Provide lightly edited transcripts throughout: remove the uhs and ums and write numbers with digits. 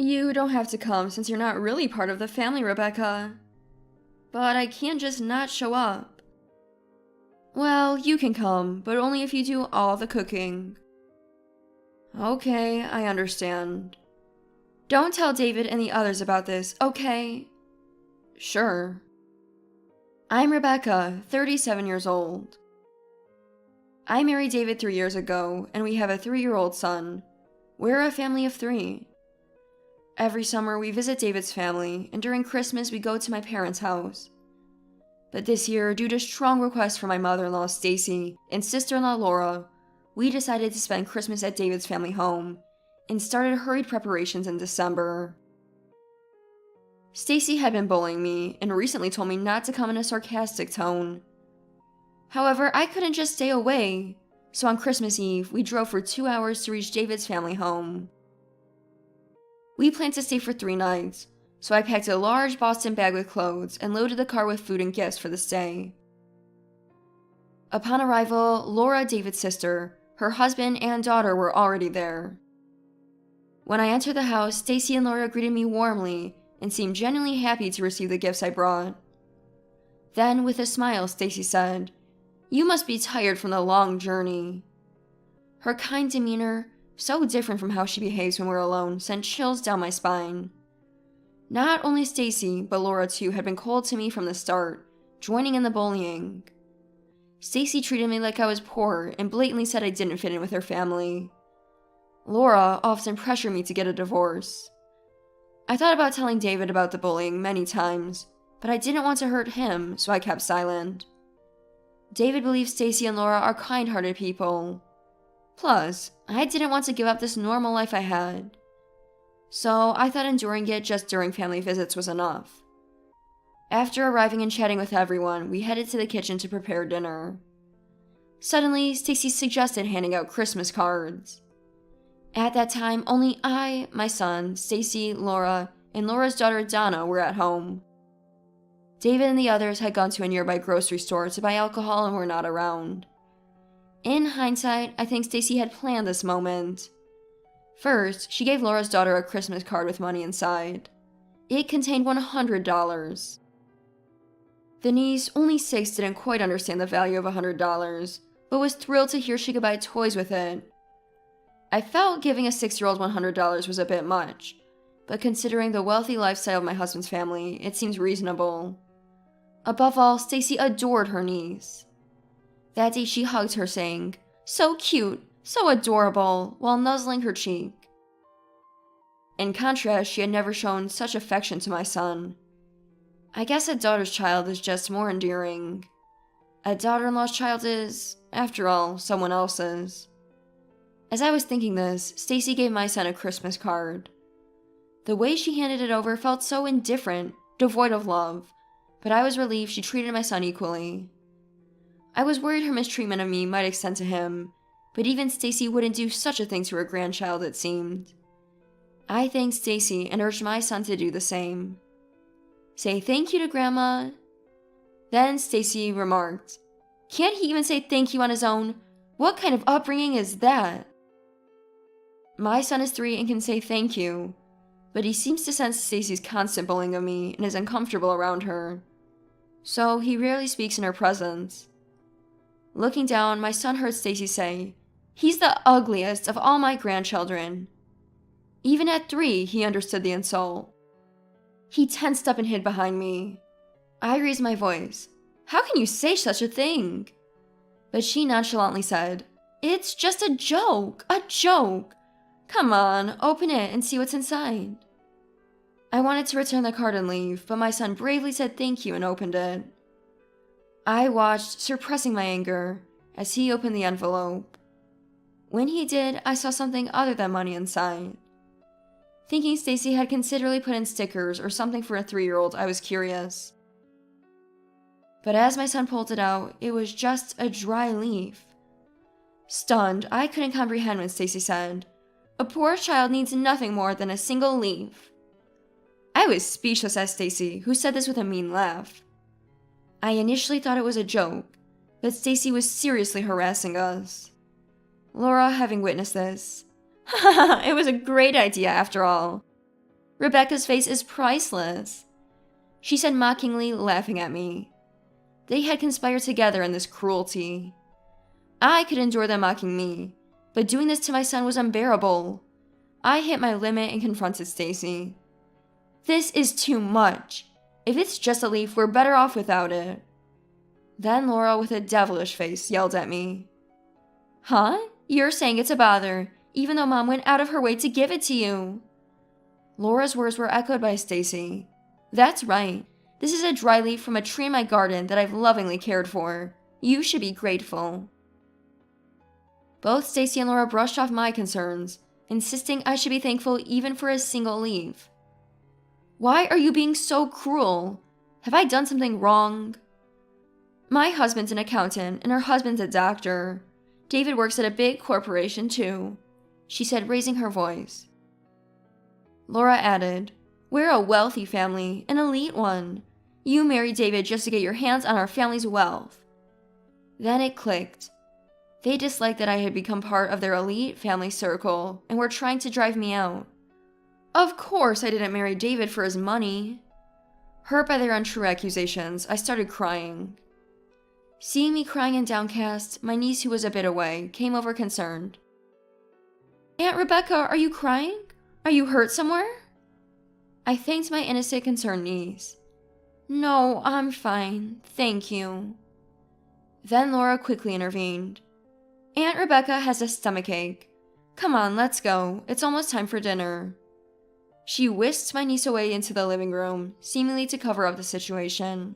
You don't have to come since you're not really part of the family, Rebecca. But I can't just not show up. Well, you can come, but only if you do all the cooking. Okay, I understand. Don't tell David and the others about this, okay? Sure. I'm Rebecca, 37 years old. I married David 3 years ago, and we have a 3-year-old son. We're a family of 3. Every summer we visit David's family, and during Christmas we go to my parents' house. But this year, due to strong requests from my mother-in-law Stacy and sister-in-law Laura, we decided to spend Christmas at David's family home, and started hurried preparations in December. Stacy had been bullying me, and recently told me not to come in a sarcastic tone. However, I couldn't just stay away, so on Christmas Eve, we drove for 2 hours to reach David's family home. We planned to stay for 3 nights, so I packed a large Boston bag with clothes and loaded the car with food and gifts for the stay. Upon arrival, Laura, David's sister, her husband, and daughter were already there. When I entered the house, Stacy and Laura greeted me warmly and seemed genuinely happy to receive the gifts I brought. Then, with a smile, Stacy said, "You must be tired from the long journey." Her kind demeanor, so different from how she behaves when we're alone, sent chills down my spine. Not only Stacy, but Laura too had been cold to me from the start, joining in the bullying. Stacy treated me like I was poor and blatantly said I didn't fit in with her family. Laura often pressured me to get a divorce. I thought about telling David about the bullying many times, but I didn't want to hurt him, so I kept silent. David believes Stacy and Laura are kind-hearted people. Plus, I didn't want to give up this normal life I had. So I thought enduring it just during family visits was enough. After arriving and chatting with everyone, we headed to the kitchen to prepare dinner. Suddenly, Stacy suggested handing out Christmas cards. At that time, only I, my son, Stacy, Laura, and Laura's daughter Donna were at home. David and the others had gone to a nearby grocery store to buy alcohol and were not around. In hindsight, I think Stacy had planned this moment. First, she gave Laura's daughter a Christmas card with money inside. It contained $100. The niece, only 6, didn't quite understand the value of $100, but was thrilled to hear she could buy toys with it. I felt giving a 6-year-old $100 was a bit much, but considering the wealthy lifestyle of my husband's family, it seems reasonable. Above all, Stacy adored her niece. That day she hugged her, saying, "So cute, so adorable," while nuzzling her cheek. In contrast, she had never shown such affection to my son. I guess a daughter's child is just more endearing. A daughter-in-law's child is, after all, someone else's. As I was thinking this, Stacy gave my son a Christmas card. The way she handed it over felt so indifferent, devoid of love, but I was relieved she treated my son equally. I was worried her mistreatment of me might extend to him, but even Stacy wouldn't do such a thing to her grandchild, it seemed. I thanked Stacy and urged my son to do the same. "Say thank you to Grandma." Then Stacy remarked, "Can't he even say thank you on his own? What kind of upbringing is that?" My son is 3 and can say thank you, but he seems to sense Stacy's constant bullying of me and is uncomfortable around her. So he rarely speaks in her presence. Looking down, my son heard Stacy say, "He's the ugliest of all my grandchildren." Even at 3, he understood the insult. He tensed up and hid behind me. I raised my voice. "How can you say such a thing?" But she nonchalantly said, "It's just a joke, a joke. Come on, open it and see what's inside." I wanted to return the card and leave, but my son bravely said thank you and opened it. I watched, suppressing my anger, as he opened the envelope. When he did, I saw something other than money inside. Thinking Stacy had considerately put in stickers or something for a 3-year-old, I was curious. But as my son pulled it out, it was just a dry leaf. Stunned, I couldn't comprehend when Stacy said, "A poor child needs nothing more than a single leaf." I was speechless at Stacy, who said this with a mean laugh. I initially thought it was a joke, but Stacy was seriously harassing us. Laura, having witnessed this, "It was a great idea after all." Rebecca's face is priceless," she said mockingly, laughing at me. They had conspired together in this cruelty. I could endure them mocking me, but doing this to my son was unbearable. I hit my limit and confronted Stacy. "This is too much. If it's just a leaf, we're better off without it." Then Laura, with a devilish face, yelled at me. "Huh? You're saying it's a bother, even though Mom went out of her way to give it to you." Laura's words were echoed by Stacy. "That's right. This is a dry leaf from a tree in my garden that I've lovingly cared for. You should be grateful." Both Stacy and Laura brushed off my concerns, insisting I should be thankful even for a single leaf. "Why are you being so cruel? Have I done something wrong?" "My husband's an accountant and her husband's a doctor. David works at a big corporation too," she said, raising her voice. Laura added, "We're a wealthy family, an elite one. You married David just to get your hands on our family's wealth." Then it clicked. They disliked that I had become part of their elite family circle and were trying to drive me out. Of course I didn't marry David for his money. Hurt by their untrue accusations, I started crying. Seeing me crying and downcast, my niece, who was a bit away, came over concerned. "Aunt Rebecca, are you crying? Are you hurt somewhere?" I thanked my innocent, concerned niece. "No, I'm fine, thank you." Then Laura quickly intervened. "Aunt Rebecca has a stomachache. Come on, let's go. It's almost time for dinner." She whisked my niece away into the living room, seemingly to cover up the situation.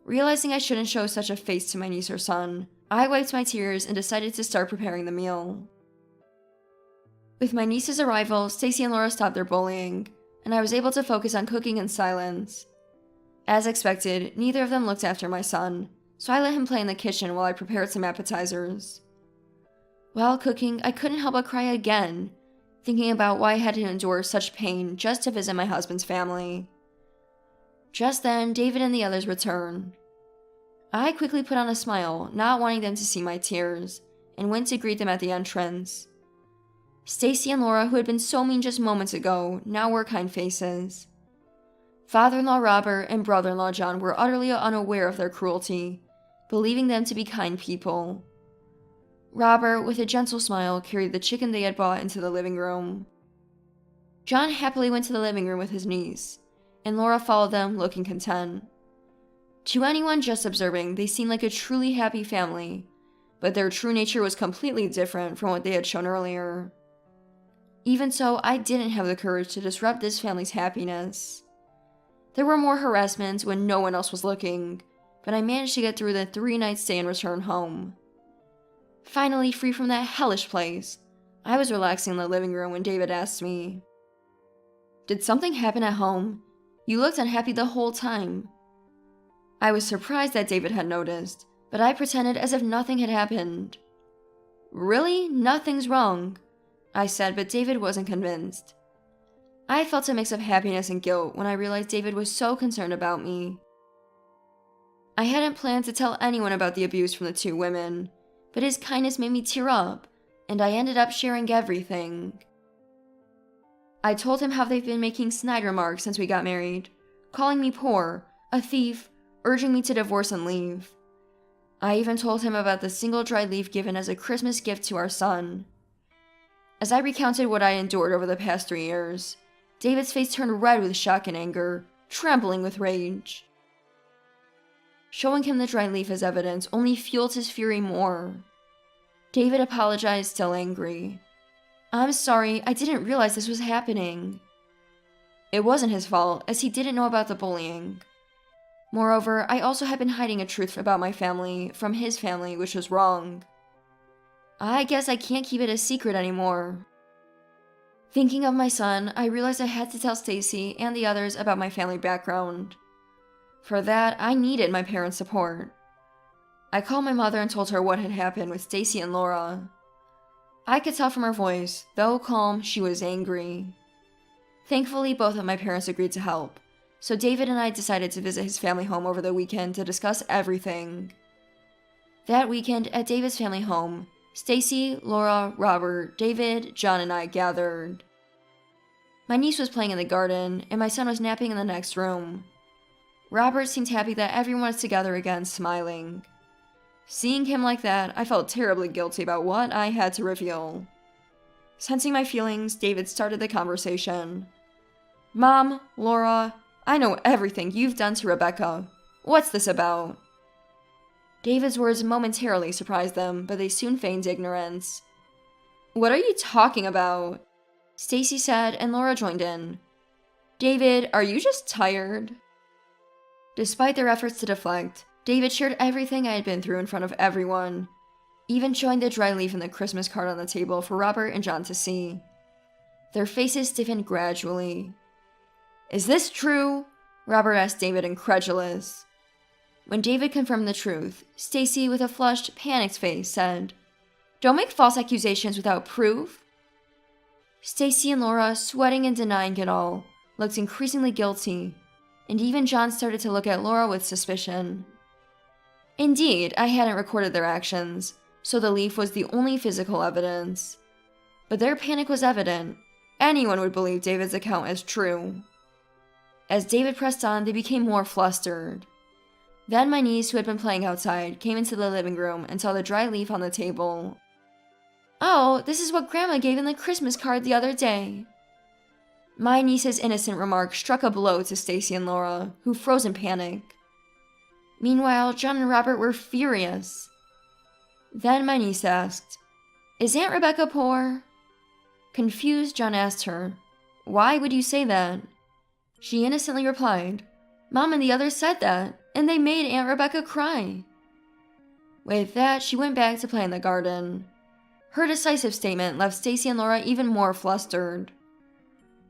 Realizing I shouldn't show such a face to my niece or son, I wiped my tears and decided to start preparing the meal. With my niece's arrival, Stacy and Laura stopped their bullying, and I was able to focus on cooking in silence. As expected, neither of them looked after my son, so I let him play in the kitchen while I prepared some appetizers. While cooking, I couldn't help but cry again, thinking about why I had to endure such pain just to visit my husband's family. Just then, David and the others returned. I quickly put on a smile, not wanting them to see my tears, and went to greet them at the entrance. Stacy and Laura, who had been so mean just moments ago, now wore kind faces. Father-in-law Robert and brother-in-law John were utterly unaware of their cruelty, believing them to be kind people. Robert, with a gentle smile, carried the chicken they had bought into the living room. John happily went to the living room with his niece, and Laura followed them, looking content. To anyone just observing, they seemed like a truly happy family, but their true nature was completely different from what they had shown earlier. Even so, I didn't have the courage to disrupt this family's happiness. There were more harassments when no one else was looking, but I managed to get through the 3-night stay and return home. Finally, free from that hellish place, I was relaxing in the living room when David asked me, "Did something happen at home? You looked unhappy the whole time." I was surprised that David had noticed, but I pretended as if nothing had happened. "Really? Nothing's wrong," I said, but David wasn't convinced. I felt a mix of happiness and guilt when I realized David was so concerned about me. I hadn't planned to tell anyone about the abuse from the 2 women, but his kindness made me tear up, and I ended up sharing everything. I told him how they've been making snide remarks since we got married, calling me poor, a thief, urging me to divorce and leave. I even told him about the single dried leaf given as a Christmas gift to our son. As I recounted what I endured over the past 3 years, David's face turned red with shock and anger, trembling with rage. Showing him the dried leaf as evidence only fueled his fury more. David apologized, still angry. "I'm sorry, I didn't realize this was happening." It wasn't his fault, as he didn't know about the bullying. Moreover, I also had been hiding a truth about my family from his family, which was wrong. I guess I can't keep it a secret anymore. Thinking of my son, I realized I had to tell Stacy and the others about my family background. For that, I needed my parents' support. I called my mother and told her what had happened with Stacy and Laura. I could tell from her voice, though calm, she was angry. Thankfully, both of my parents agreed to help, so David and I decided to visit his family home over the weekend to discuss everything. That weekend, at David's family home, Stacy, Laura, Robert, David, John, and I gathered. My niece was playing in the garden, and my son was napping in the next room. Robert seemed happy that everyone was together again, smiling. Seeing him like that, I felt terribly guilty about what I had to reveal. Sensing my feelings, David started the conversation. "Mom, Laura, I know everything you've done to Rebecca. What's this about?" David's words momentarily surprised them, but they soon feigned ignorance. "What are you talking about?" Stacy said, and Laura joined in. "David, are you just tired?" Despite their efforts to deflect, David shared everything I had been through in front of everyone, even showing the dry leaf and the Christmas card on the table for Robert and John to see. Their faces stiffened gradually. "Is this true?" Robert asked David, incredulous. When David confirmed the truth, Stacy, with a flushed, panicked face, said, "Don't make false accusations without proof." Stacy and Laura, sweating and denying it all, looked increasingly guilty, and even John started to look at Laura with suspicion. Indeed, I hadn't recorded their actions, so the leaf was the only physical evidence. But their panic was evident. Anyone would believe David's account as true. As David pressed on, they became more flustered. Then my niece, who had been playing outside, came into the living room and saw the dry leaf on the table. "Oh, this is what Grandma gave in the Christmas card the other day." My niece's innocent remark struck a blow to Stacy and Laura, who froze in panic. Meanwhile, John and Robert were furious. Then my niece asked, "Is Aunt Rebecca poor?" Confused, John asked her, "Why would you say that?" She innocently replied, "Mom and the others said that, and they made Aunt Rebecca cry." With that, she went back to play in the garden. Her decisive statement left Stacy and Laura even more flustered.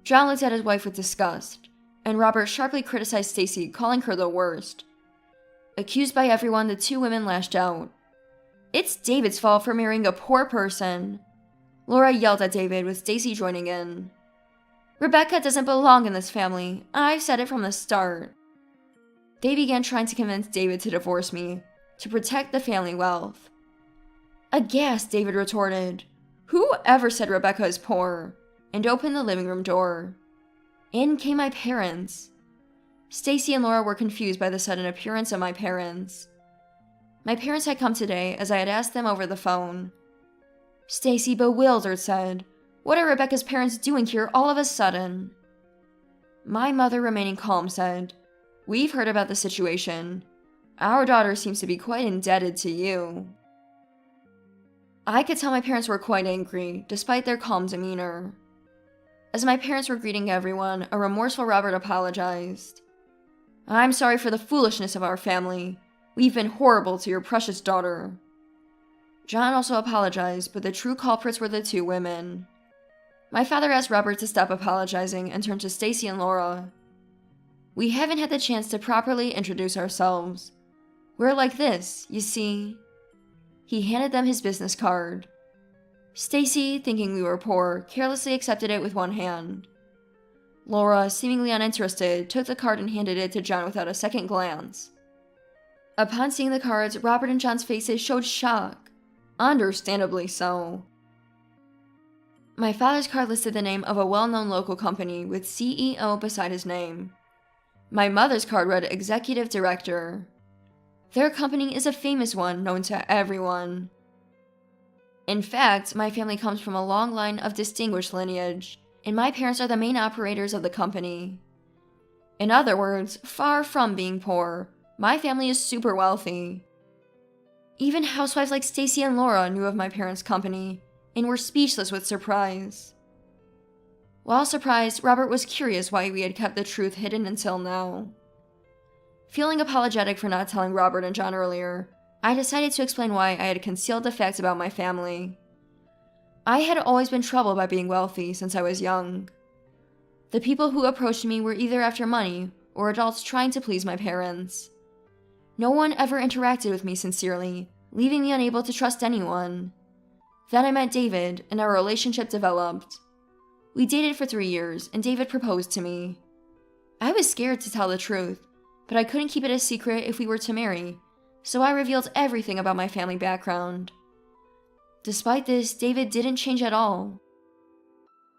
John looked at his wife with disgust, and Robert sharply criticized Stacy, calling her the worst. Accused by everyone, the two women lashed out. "It's David's fault for marrying a poor person." Laura yelled at David, with Stacy joining in. "Rebecca doesn't belong in this family. I've said it from the start." They began trying to convince David to divorce me, to protect the family wealth. Aghast, David retorted, "Who ever said Rebecca is poor?" and opened the living room door. In came my parents. Stacy and Laura were confused by the sudden appearance of my parents. My parents had come today, as I had asked them over the phone. Stacy, bewildered, said, "What are Rebecca's parents doing here all of a sudden?" My mother, remaining calm, said, "We've heard about the situation. Our daughter seems to be quite indebted to you." I could tell my parents were quite angry, despite their calm demeanor. As my parents were greeting everyone, a remorseful Robert apologized. "I'm sorry for the foolishness of our family. We've been horrible to your precious daughter." John also apologized, but the true culprits were the two women. My father asked Robert to stop apologizing and turned to Stacy and Laura. "We haven't had the chance to properly introduce ourselves. We're like this, you see." He handed them his business card. Stacy, thinking we were poor, carelessly accepted it with one hand. Laura, seemingly uninterested, took the card and handed it to John without a second glance. Upon seeing the cards, Robert and John's faces showed shock. Understandably so. My father's card listed the name of a well-known local company with CEO beside his name. My mother's card read Executive Director. Their company is a famous one, known to everyone. In fact, my family comes from a long line of distinguished lineage, and my parents are the main operators of the company. In other words, far from being poor, my family is super wealthy. Even housewives like Stacy and Laura knew of my parents' company, and were speechless with surprise. While surprised, Robert was curious why we had kept the truth hidden until now. Feeling apologetic for not telling Robert and John earlier, I decided to explain why I had concealed the facts about my family. I had always been troubled by being wealthy since I was young. The people who approached me were either after money or adults trying to please my parents. No one ever interacted with me sincerely, leaving me unable to trust anyone. Then I met David, and our relationship developed. We dated for 3 years, and David proposed to me. I was scared to tell the truth, but I couldn't keep it a secret if we were to marry, so I revealed everything about my family background. Despite this, David didn't change at all.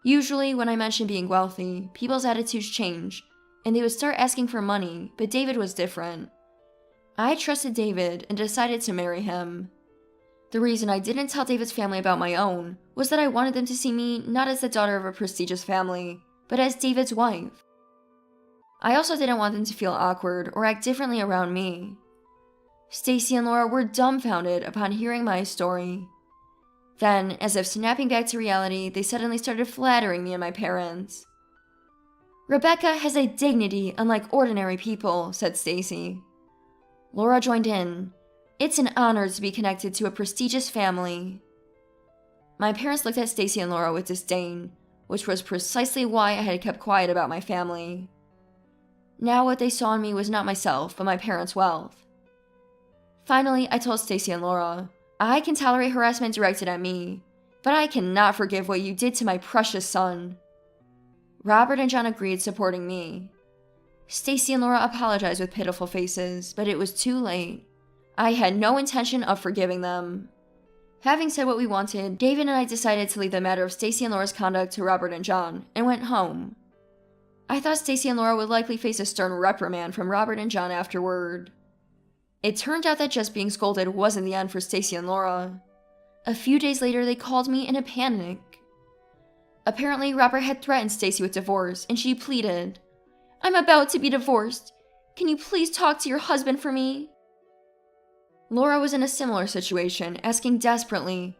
Usually, when I mentioned being wealthy, people's attitudes change, and they would start asking for money, but David was different. I trusted David and decided to marry him. The reason I didn't tell David's family about my own was that I wanted them to see me not as the daughter of a prestigious family, but as David's wife. I also didn't want them to feel awkward or act differently around me. Stacy and Laura were dumbfounded upon hearing my story. Then, as if snapping back to reality, they suddenly started flattering me and my parents. "Rebecca has a dignity unlike ordinary people," said Stacy. Laura joined in. "It's an honor to be connected to a prestigious family." My parents looked at Stacy and Laura with disdain, which was precisely why I had kept quiet about my family. Now what they saw in me was not myself, but my parents' wealth. Finally, I told Stacy and Laura, "I can tolerate harassment directed at me, but I cannot forgive what you did to my precious son." Robert and John agreed, supporting me. Stacy and Laura apologized with pitiful faces, but it was too late. I had no intention of forgiving them. Having said what we wanted, David and I decided to leave the matter of Stacy and Laura's conduct to Robert and John, and went home. I thought Stacy and Laura would likely face a stern reprimand from Robert and John afterward. It turned out that just being scolded wasn't the end for Stacy and Laura. A few days later, they called me in a panic. Apparently, Robert had threatened Stacy with divorce, and she pleaded, "I'm about to be divorced. Can you please talk to your husband for me?" Laura was in a similar situation, asking desperately,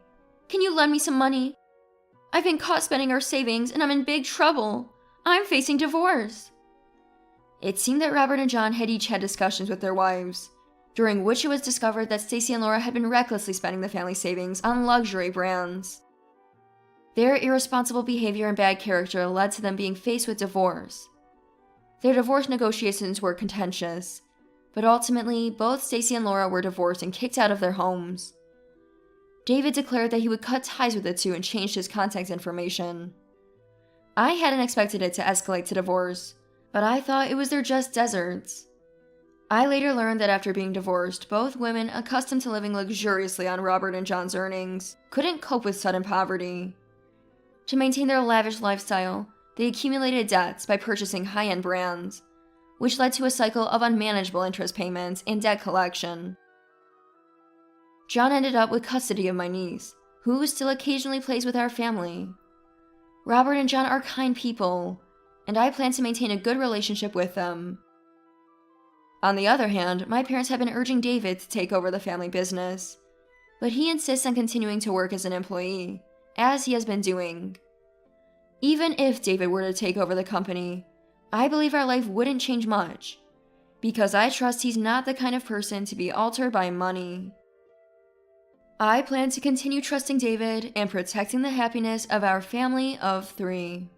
"Can you lend me some money? I've been caught spending our savings, and I'm in big trouble. I'm facing divorce." It seemed that Robert and John had each had discussions with their wives, during which it was discovered that Stacy and Laura had been recklessly spending the family savings on luxury brands. Their irresponsible behavior and bad character led to them being faced with divorce. Their divorce negotiations were contentious, but ultimately, both Stacy and Laura were divorced and kicked out of their homes. David declared that he would cut ties with the two and changed his contact information. I hadn't expected it to escalate to divorce, but I thought it was their just deserts. I later learned that after being divorced, both women accustomed to living luxuriously on Robert and John's earnings couldn't cope with sudden poverty. To maintain their lavish lifestyle, they accumulated debts by purchasing high-end brands, which led to a cycle of unmanageable interest payments and debt collection. John ended up with custody of my niece, who still occasionally plays with our family. Robert and John are kind people, and I plan to maintain a good relationship with them. On the other hand, my parents have been urging David to take over the family business, but he insists on continuing to work as an employee, as he has been doing. Even if David were to take over the company, I believe our life wouldn't change much, because I trust he's not the kind of person to be altered by money. I plan to continue trusting David and protecting the happiness of our family of 3.